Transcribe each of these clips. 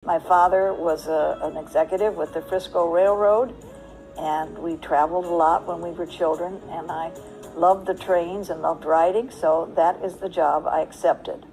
My father was an executive with the Frisco Railroad, and we traveled a lot when we were children, and I loved the trains and loved riding, so that is the job I accepted.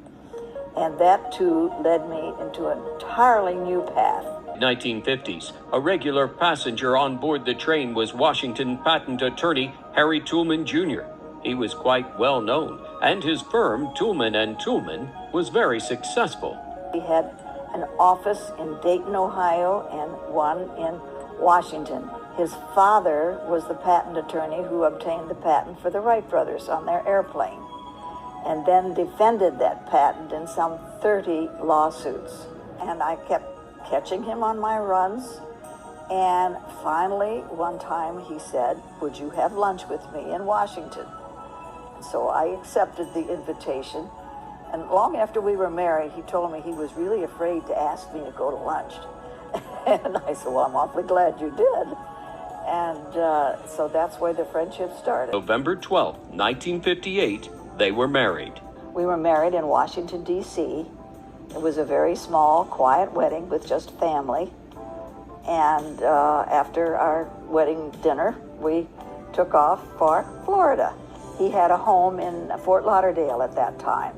And that, too, led me into an entirely new path. 1950s, a regular passenger on board the train was Washington patent attorney Harry Toulmin Jr. He was quite well known, and his firm, Toulmin and Toulmin, was very successful. He had an office in Dayton, Ohio, and one in Washington. His father was the patent attorney who obtained the patent for the Wright Brothers on their airplane, and then defended that patent in some 30 lawsuits. And I kept catching him on my runs, and finally one time he said, "Would you have lunch with me in Washington?" So I accepted the invitation, and long after we were married, he told me he was really afraid to ask me to go to lunch. And I said, "Well, I'm awfully glad you did." And so that's where the friendship started. November 12, 1958, they were married. We were married in Washington, D.C. It was a very small, quiet wedding with just family. And after our wedding dinner, we took off for Florida. He had a home in Fort Lauderdale at that time.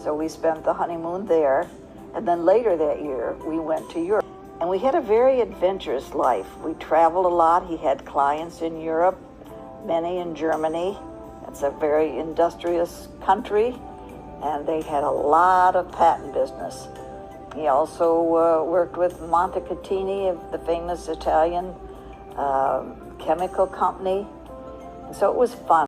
So we spent the honeymoon there. And then later that year, we went to Europe. And we had a very adventurous life. We traveled a lot. He had clients in Europe, many in Germany. It's a very industrious country, and they had a lot of patent business. He also worked with Montecatini, the famous Italian chemical company. And so it was fun.